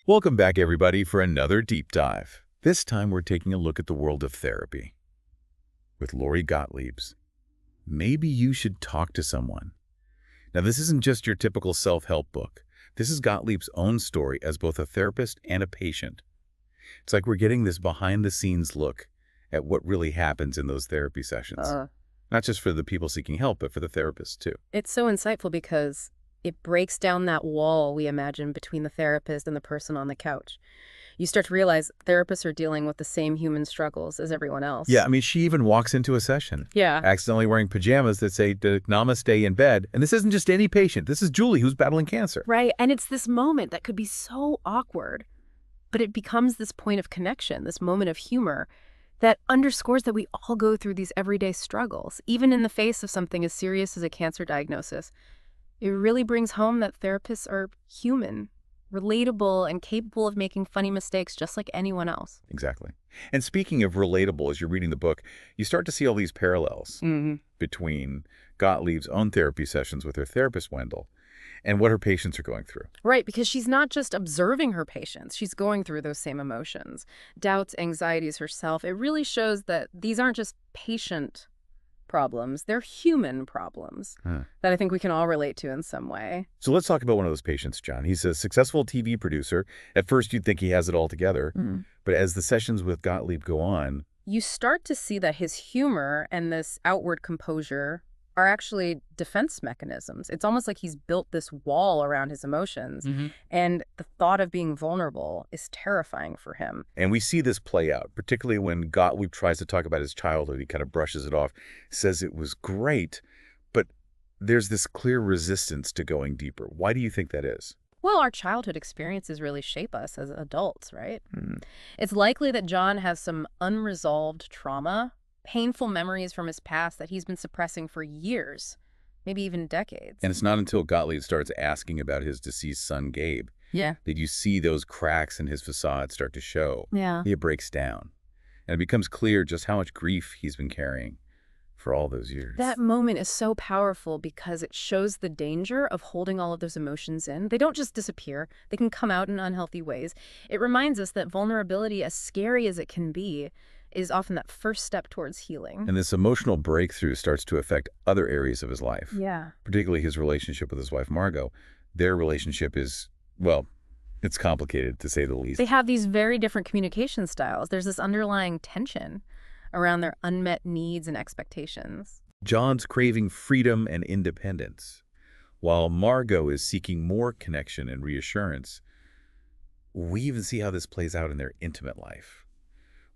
Welcome back, everybody, for another deep dive. This time, we're taking a look at the world of therapy with Lori Gottlieb's Maybe You Should Talk to Someone. Now, this isn't just your typical self-help book. This is Gottlieb's own story as both a therapist and a patient. It's like we're getting this behind-the-scenes look at what really happens in those therapy sessions. Not just for the people seeking help, but for the therapists, too. It's so insightful because it breaks down that wall we imagine between the therapist and the person on the couch. You start to realize therapists are dealing with the same human struggles as everyone else. Yeah, I mean, she even walks into a session, accidentally wearing pajamas that say namaste in bed. And this isn't just any patient. This is Julie, who's battling cancer. Right, and it's this moment that could be so awkward, but it becomes this point of connection, this moment of humor that underscores that we all go through these everyday struggles, even in the face of something as serious as a cancer diagnosis. It really brings home that therapists are human, relatable, and capable of making funny mistakes just like anyone else. Exactly. And speaking of relatable, as you're reading the book, you start to see all these parallels between Gottlieb's own therapy sessions with her therapist, Wendell, and what her patients are going through. Right, because she's not just observing her patients, she's going through those same emotions, doubts, anxieties herself. It really shows that these aren't just patient problems, they're human problems that I think we can all relate to in some way. So let's talk about one of those patients, John. He's a successful TV producer. At first, you'd think he has it all together. But as the sessions with Gottlieb go on, you start to see that his humor and this outward composure are actually defense mechanisms. It's almost like he's built this wall around his emotions, and the thought of being vulnerable is terrifying for him. And we see this play out, particularly when Gottlieb tries to talk about his childhood. He kind of brushes it off, says it was great, but there's this clear resistance to going deeper. Why do you think that is? Well, our childhood experiences really shape us as adults, right? It's likely that John has some unresolved trauma, painful memories from his past that he's been suppressing for years, maybe even decades. And it's not until Gottlieb starts asking about his deceased son, Gabe, that you see those cracks in his facade start to show. He breaks down. And it becomes clear just how much grief he's been carrying for all those years. That moment is so powerful because it shows the danger of holding all of those emotions in. They don't just disappear. They can come out in unhealthy ways. It reminds us that vulnerability, as scary as it can be, is often that first step towards healing. And this emotional breakthrough starts to affect other areas of his life. Particularly his relationship with his wife, Margot. Their relationship is, well, it's complicated, to say the least. They have these very different communication styles. There's this underlying tension around their unmet needs and expectations. John's craving freedom and independence, while Margot is seeking more connection and reassurance. We even see how this plays out in their intimate life,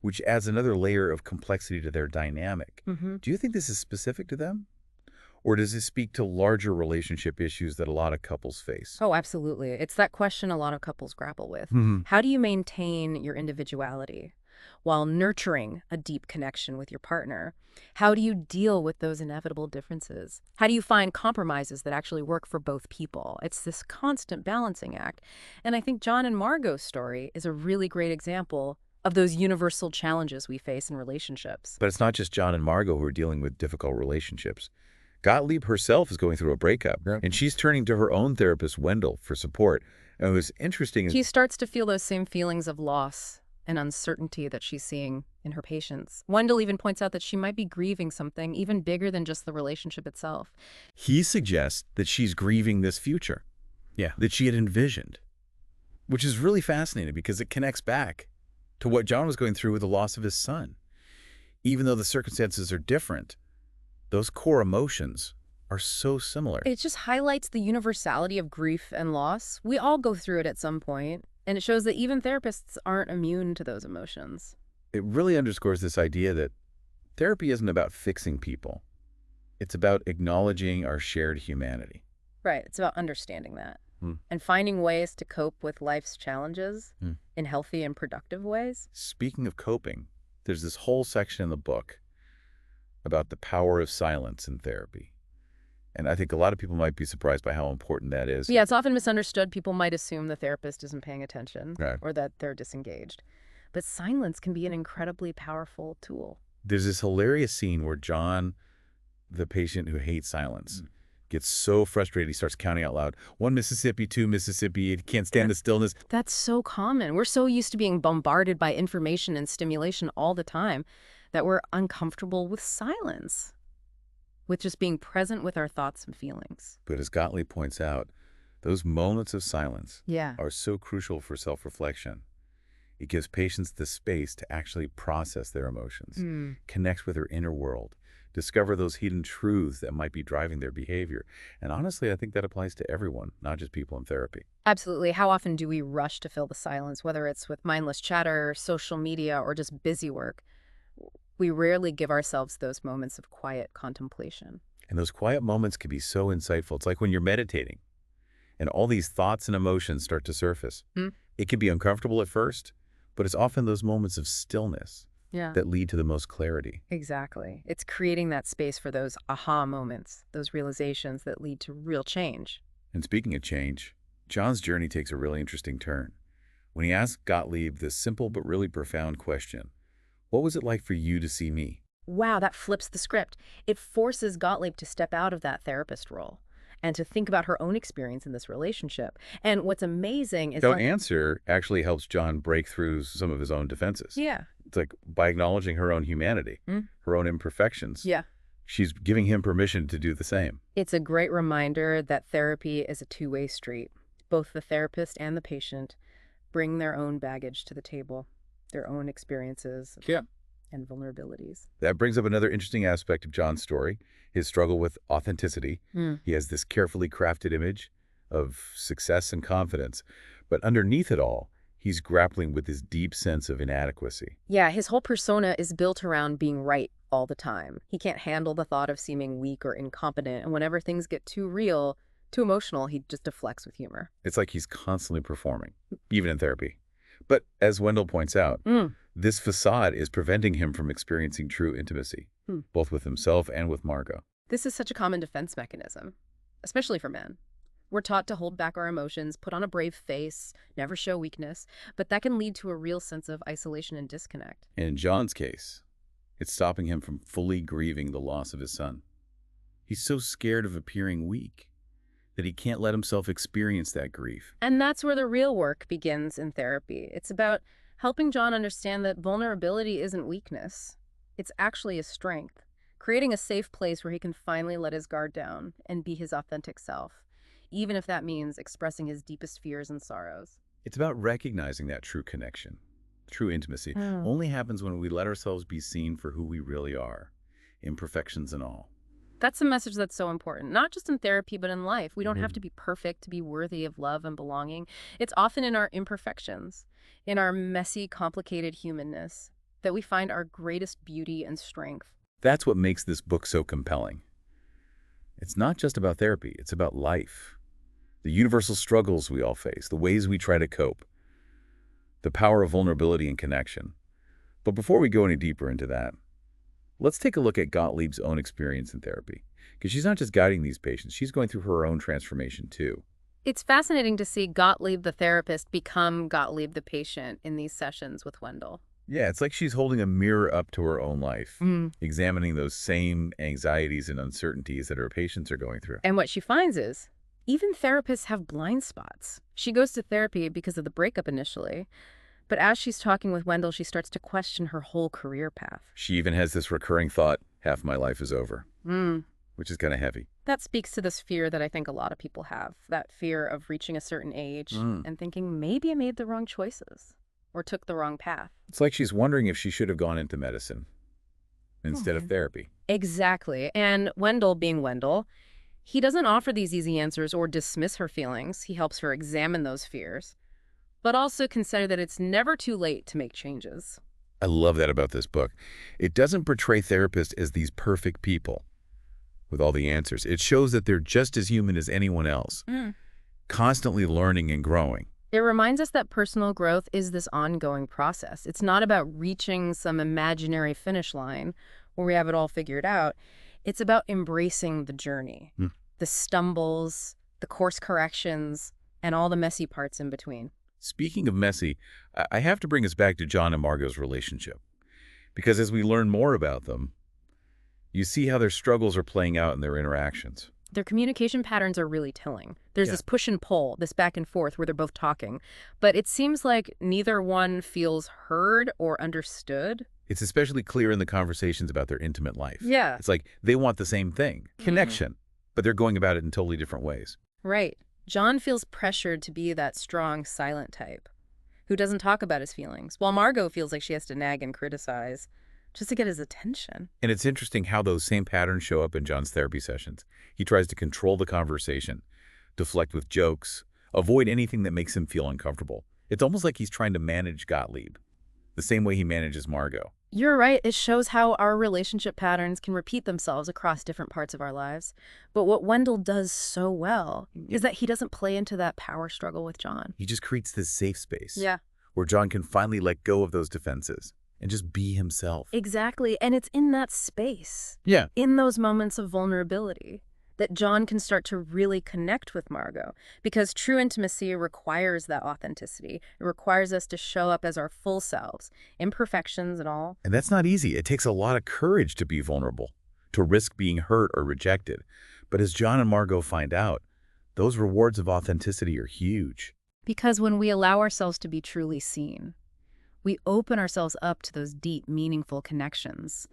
which adds another layer of complexity to their dynamic. Do you think this is specific to them? Or does this speak to larger relationship issues that a lot of couples face? Oh, absolutely. It's that question a lot of couples grapple with. How do you maintain your individuality while nurturing a deep connection with your partner? How do you deal with those inevitable differences? How do you find compromises that actually work for both people? It's this constant balancing act. And I think John and Margot's story is a really great example of those universal challenges we face in relationships. But it's not just John and Margot who are dealing with difficult relationships. Gottlieb herself is going through a breakup, and she's turning to her own therapist, Wendell, for support. And what's interesting is she starts to feel those same feelings of loss and uncertainty that she's seeing in her patients. Wendell even points out that she might be grieving something even bigger than just the relationship itself. He suggests that she's grieving this future that she had envisioned, which is really fascinating because it connects back to what John was going through with the loss of his son. Even though the circumstances are different, those core emotions are so similar. It just highlights the universality of grief and loss. We all go through it at some point, and it shows that even therapists aren't immune to those emotions. It really underscores this idea that therapy isn't about fixing people. It's about acknowledging our shared humanity. Right. It's about understanding that and finding ways to cope with life's challenges in healthy and productive ways. Speaking of coping, there's this whole section in the book about the power of silence in therapy. And I think a lot of people might be surprised by how important that is. Yeah, it's often misunderstood. People might assume the therapist isn't paying attention or that they're disengaged. But silence can be an incredibly powerful tool. There's this hilarious scene where John, the patient who hates silence, Gets so frustrated he starts counting out loud. 1 Mississippi, 2 Mississippi, he can't stand the stillness. That's so common. We're so used to being bombarded by information and stimulation all the time that we're uncomfortable with silence, with just being present with our thoughts and feelings. But as Gottlieb points out, those moments of silence Yeah. are so crucial for self-reflection. It gives patients the space to actually process their emotions, connect with their inner world, discover those hidden truths that might be driving their behavior. And honestly, I think that applies to everyone, not just people in therapy. Absolutely. How often do we rush to fill the silence, whether it's with mindless chatter, social media, or just busy work? We rarely give ourselves those moments of quiet contemplation. And those quiet moments can be so insightful. It's like when you're meditating and all these thoughts and emotions start to surface. It can be uncomfortable at first, but it's often those moments of stillness Yeah. that lead to the most clarity. Exactly. It's creating that space for those aha moments, those realizations that lead to real change. And speaking of change, John's journey takes a really interesting turn. When he asks Gottlieb this simple but really profound question, what was it like for you to see me? Wow, that flips the script. It forces Gottlieb to step out of that therapist role and to think about her own experience in this relationship. And what's amazing is That answer actually helps John break through some of his own defenses. Yeah. It's like by acknowledging her own humanity, her own imperfections. Yeah. She's giving him permission to do the same. It's a great reminder that therapy is a two-way street. Both the therapist and the patient bring their own baggage to the table, their own experiences and vulnerabilities. That brings up another interesting aspect of John's story, his struggle with authenticity. He has this carefully crafted image of success and confidence, but underneath it all, he's grappling with this deep sense of inadequacy. Yeah, his whole persona is built around being right all the time. He can't handle the thought of seeming weak or incompetent, and whenever things get too real, too emotional, he just deflects with humor. It's like he's constantly performing, even in therapy. But as Wendell points out, this facade is preventing him from experiencing true intimacy, both with himself and with Margot. This is such a common defense mechanism, especially for men. We're taught to hold back our emotions, put on a brave face, never show weakness, but that can lead to a real sense of isolation and disconnect. And in John's case, it's stopping him from fully grieving the loss of his son. He's so scared of appearing weak that he can't let himself experience that grief. And that's where the real work begins in therapy. It's about helping John understand that vulnerability isn't weakness. It's actually a strength, creating a safe place where he can finally let his guard down and be his authentic self, even if that means expressing his deepest fears and sorrows. It's about recognizing that true connection. True intimacy only happens when we let ourselves be seen for who we really are, imperfections and all. That's a message that's so important, not just in therapy, but in life. We don't have to be perfect to be worthy of love and belonging. It's often in our imperfections, in our messy, complicated humanness, that we find our greatest beauty and strength. That's what makes this book so compelling. It's not just about therapy, it's about life. The universal struggles we all face, the ways we try to cope, the power of vulnerability and connection. But before we go any deeper into that, let's take a look at Gottlieb's own experience in therapy, because she's not just guiding these patients, she's going through her own transformation too. It's fascinating to see Gottlieb the therapist become Gottlieb the patient in these sessions with Wendell. Yeah, it's like she's holding a mirror up to her own life, examining those same anxieties and uncertainties that her patients are going through. And what she finds is, even therapists have blind spots. She goes to therapy because of the breakup initially, but as she's talking with Wendell, she starts to question her whole career path. She even has this recurring thought, half my life is over, which is kind of heavy. That speaks to this fear that I think a lot of people have, that fear of reaching a certain age and thinking maybe I made the wrong choices or took the wrong path. It's like she's wondering if she should have gone into medicine instead of therapy. Exactly. And Wendell, being Wendell, he doesn't offer these easy answers or dismiss her feelings. He helps her examine those fears, but also consider that it's never too late to make changes. I love that about this book. It doesn't portray therapists as these perfect people with all the answers. It shows that they're just as human as anyone else, constantly learning and growing. It reminds us that personal growth is this ongoing process. It's not about reaching some imaginary finish line where we have it all figured out. It's about embracing the journey, the stumbles, the course corrections, and all the messy parts in between. Speaking of messy, I have to bring us back to John and Margot's relationship. Because as we learn more about them, you see how their struggles are playing out in their interactions. Their communication patterns are really telling. There's Yeah. this push and pull, this back and forth where they're both talking. But it seems like neither one feels heard or understood. It's especially clear in the conversations about their intimate life. Yeah. It's like they want the same thing, connection, but they're going about it in totally different ways. Right. John feels pressured to be that strong, silent type who doesn't talk about his feelings, while Margot feels like she has to nag and criticize just to get his attention. And it's interesting how those same patterns show up in John's therapy sessions. He tries to control the conversation, deflect with jokes, avoid anything that makes him feel uncomfortable. It's almost like he's trying to manage Gottlieb, the same way he manages Margot. You're right. It shows how our relationship patterns can repeat themselves across different parts of our lives. But what Wendell does so well is that he doesn't play into that power struggle with John. He just creates this safe space Yeah. where John can finally let go of those defenses and just be himself. Exactly. And it's in that space, Yeah. in those moments of vulnerability, that John can start to really connect with Margot. Because true intimacy requires that authenticity. It requires us to show up as our full selves, imperfections and all. And that's not easy. It takes a lot of courage to be vulnerable, to risk being hurt or rejected. But as John and Margot find out, those rewards of authenticity are huge. Because when we allow ourselves to be truly seen, we open ourselves up to those deep, meaningful connections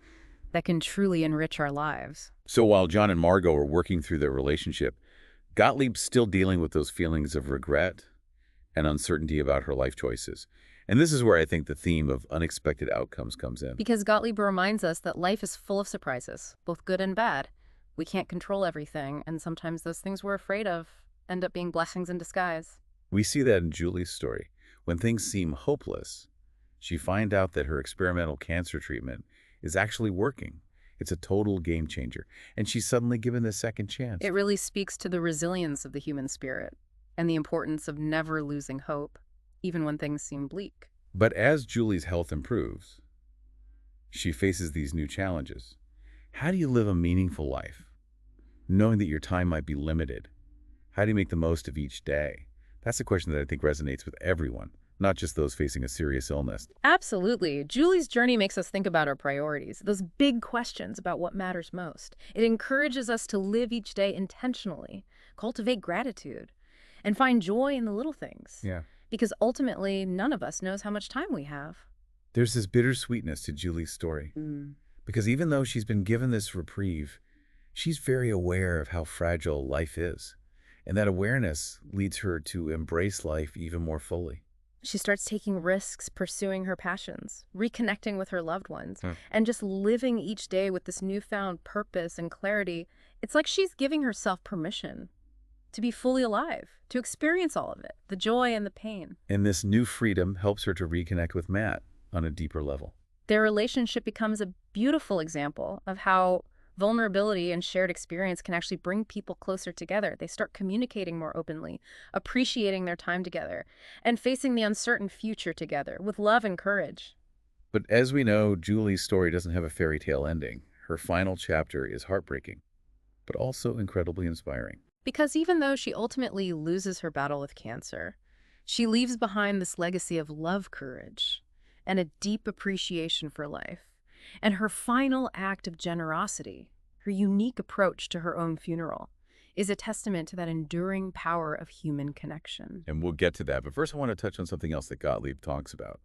that can truly enrich our lives. So while John and Margot are working through their relationship, Gottlieb's still dealing with those feelings of regret and uncertainty about her life choices. And this is where I think the theme of unexpected outcomes comes in. Because Gottlieb reminds us that life is full of surprises, both good and bad. We can't control everything, and sometimes those things we're afraid of end up being blessings in disguise. We see that in Julie's story. When things seem hopeless, she finds out that her experimental cancer treatment is actually working. It's a total game changer, and she's suddenly given this second chance. It really speaks to the resilience of the human spirit and the importance of never losing hope, even when things seem bleak. But as Julie's health improves, she faces these new challenges. How do you live a meaningful life, knowing that your time might be limited? How do you make the most of each day? That's a question that I think resonates with everyone, not just those facing a serious illness. Absolutely. Julie's journey makes us think about our priorities, those big questions about what matters most. It encourages us to live each day intentionally, cultivate gratitude, and find joy in the little things. Yeah. Because ultimately, none of us knows how much time we have. There's this bittersweetness to Julie's story, because even though she's been given this reprieve, she's very aware of how fragile life is. And that awareness leads her to embrace life even more fully. She starts taking risks, pursuing her passions, reconnecting with her loved ones, and just living each day with this newfound purpose and clarity. It's like she's giving herself permission to be fully alive, to experience all of it, the joy and the pain. And this new freedom helps her to reconnect with Matt on a deeper level. Their relationship becomes a beautiful example of how vulnerability and shared experience can actually bring people closer together. They start communicating more openly, appreciating their time together, and facing the uncertain future together with love and courage. But as we know, Julie's story doesn't have a fairy tale ending. Her final chapter is heartbreaking, but also incredibly inspiring. Because even though she ultimately loses her battle with cancer, she leaves behind this legacy of love, courage, and a deep appreciation for life. And her final act of generosity, her unique approach to her own funeral, is a testament to that enduring power of human connection. And we'll get to that. But first, I want to touch on something else that Gottlieb talks about: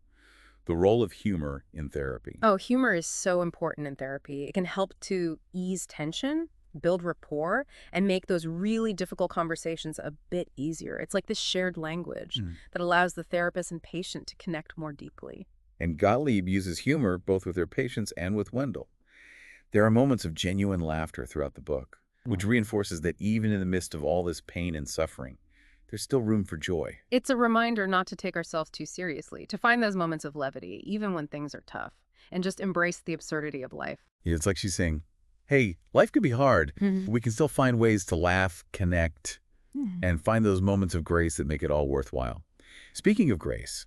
the role of humor in therapy. Oh, humor is so important in therapy. It can help to ease tension, build rapport, and make those really difficult conversations a bit easier. It's like this shared language that allows the therapist and patient to connect more deeply. And Gottlieb uses humor both with her patients and with Wendell. There are moments of genuine laughter throughout the book, which reinforces that even in the midst of all this pain and suffering, there's still room for joy. It's a reminder not to take ourselves too seriously, to find those moments of levity, even when things are tough, and just embrace the absurdity of life. It's like she's saying, hey, life could be hard, but we can still find ways to laugh, connect, and find those moments of grace that make it all worthwhile. Speaking of grace,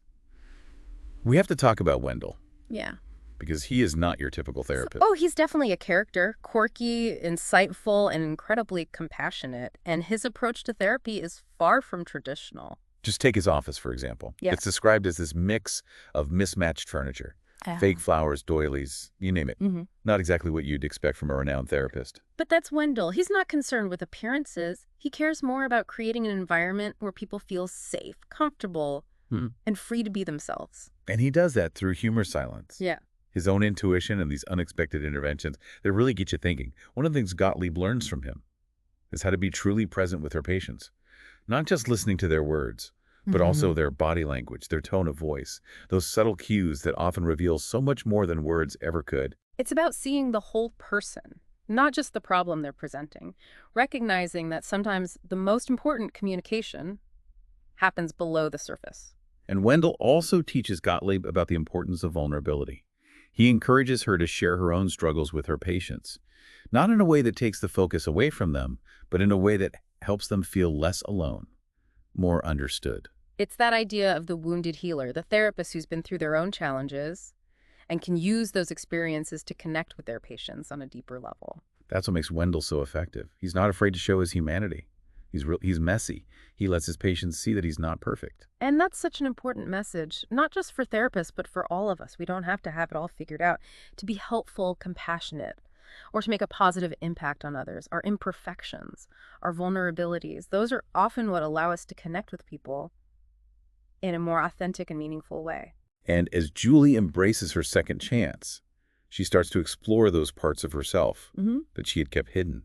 we have to talk about Wendell, Yeah. because he is not your typical therapist. Oh, he's definitely a character, quirky, insightful, and incredibly compassionate. And his approach to therapy is far from traditional. Just take his office, for example. Yeah. It's described as this mix of mismatched furniture. Fake flowers, doilies, you name it. Not exactly what you'd expect from a renowned therapist. But that's Wendell. He's not concerned with appearances. He cares more about creating an environment where people feel safe, comfortable, and free to be themselves. And he does that through humor silence. Yeah. His own intuition and these unexpected interventions that really get you thinking. One of the things Gottlieb learns from him is how to be truly present with her patients. Not just listening to their words, but also their body language, their tone of voice, those subtle cues that often reveal so much more than words ever could. It's about seeing the whole person, not just the problem they're presenting, recognizing that sometimes the most important communication happens below the surface. And Wendell also teaches Gottlieb about the importance of vulnerability. He encourages her to share her own struggles with her patients, not in a way that takes the focus away from them, but in a way that helps them feel less alone, more understood. It's that idea of the wounded healer, the therapist who's been through their own challenges and can use those experiences to connect with their patients on a deeper level. That's what makes Wendell so effective. He's not afraid to show his humanity. He's messy. He lets his patients see that he's not perfect. And that's such an important message, not just for therapists, but for all of us. We don't have to have it all figured out. To be helpful, compassionate, or to make a positive impact on others. Our imperfections, our vulnerabilities, those are often what allow us to connect with people in a more authentic and meaningful way. And as Julie embraces her second chance, she starts to explore those parts of herself that she had kept hidden.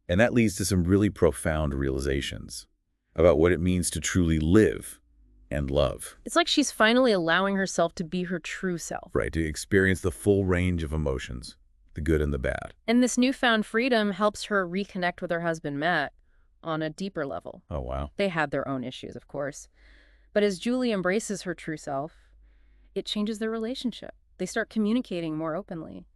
And that leads to some really profound realizations about what it means to truly live and love. It's like she's finally allowing herself to be her true self. Right, to experience the full range of emotions, the good and the bad. And this newfound freedom helps her reconnect with her husband, Matt, on a deeper level. Oh, wow. They had their own issues, of course. But as Julie embraces her true self, it changes their relationship. They start communicating more openly,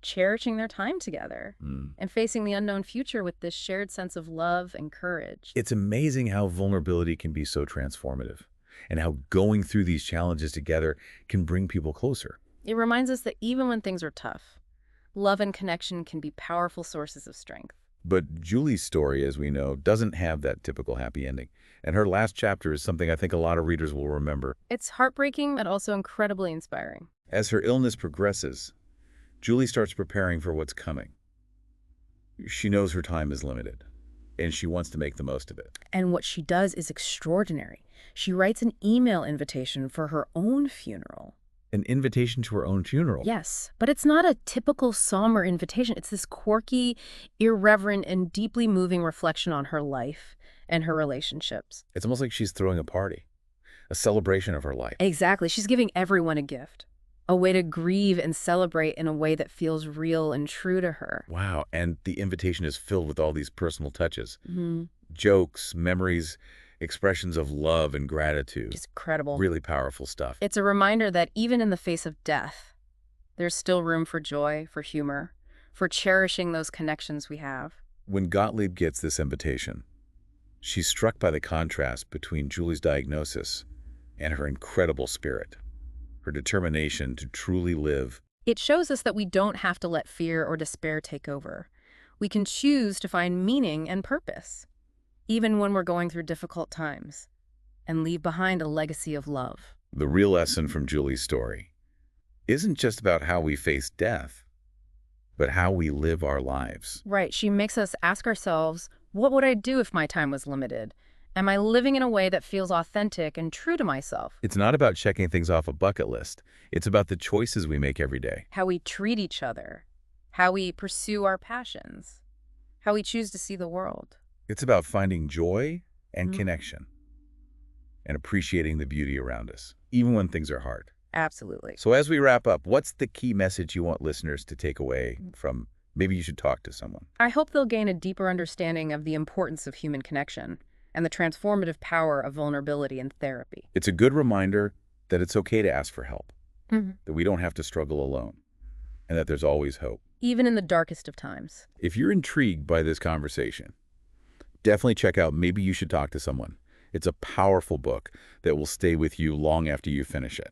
cherishing their time together, and facing the unknown future with this shared sense of love and courage. It's amazing how vulnerability can be so transformative, and how going through these challenges together can bring people closer. It reminds us that even when things are tough, love and connection can be powerful sources of strength. But Julie's story, as we know, doesn't have that typical happy ending. And her last chapter is something I think a lot of readers will remember. It's heartbreaking, but also incredibly inspiring. As her illness progresses, Julie starts preparing for what's coming. She knows her time is limited, and she wants to make the most of it. And what she does is extraordinary. She writes an email invitation for her own funeral. An invitation to her own funeral? Yes, but it's not a typical somber invitation. It's this quirky, irreverent, and deeply moving reflection on her life and her relationships. It's almost like she's throwing a party, a celebration of her life. Exactly. She's giving everyone a gift, a way to grieve and celebrate in a way that feels real and true to her. Wow, and the invitation is filled with all these personal touches. Jokes, memories, expressions of love and gratitude. It's incredible. Really powerful stuff. It's a reminder that even in the face of death, there's still room for joy, for humor, for cherishing those connections we have. When Gottlieb gets this invitation, she's struck by the contrast between Julie's diagnosis and her incredible spirit, her determination to truly live. It shows us that we don't have to let fear or despair take over. We can choose to find meaning and purpose, even when we're going through difficult times, and leave behind a legacy of love. The real lesson from Julie's story isn't just about how we face death, but how we live our lives. Right. She makes us ask ourselves, what would I do if my time was limited? Am I living in a way that feels authentic and true to myself? It's not about checking things off a bucket list. It's about the choices we make every day. How we treat each other, how we pursue our passions, how we choose to see the world. It's about finding joy and connection and appreciating the beauty around us, even when things are hard. Absolutely. So as we wrap up, what's the key message you want listeners to take away from maybe you should talk to someone? I hope they'll gain a deeper understanding of the importance of human connection and the transformative power of vulnerability in therapy. It's a good reminder that it's okay to ask for help, that we don't have to struggle alone, and that there's always hope. Even in the darkest of times. If you're intrigued by this conversation, definitely check out Maybe You Should Talk to Someone. It's a powerful book that will stay with you long after you finish it.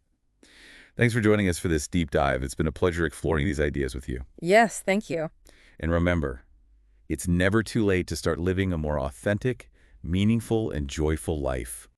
Thanks for joining us for this deep dive. It's been a pleasure exploring these ideas with you. Yes, thank you. And remember, it's never too late to start living a more authentic, meaningful, and joyful life.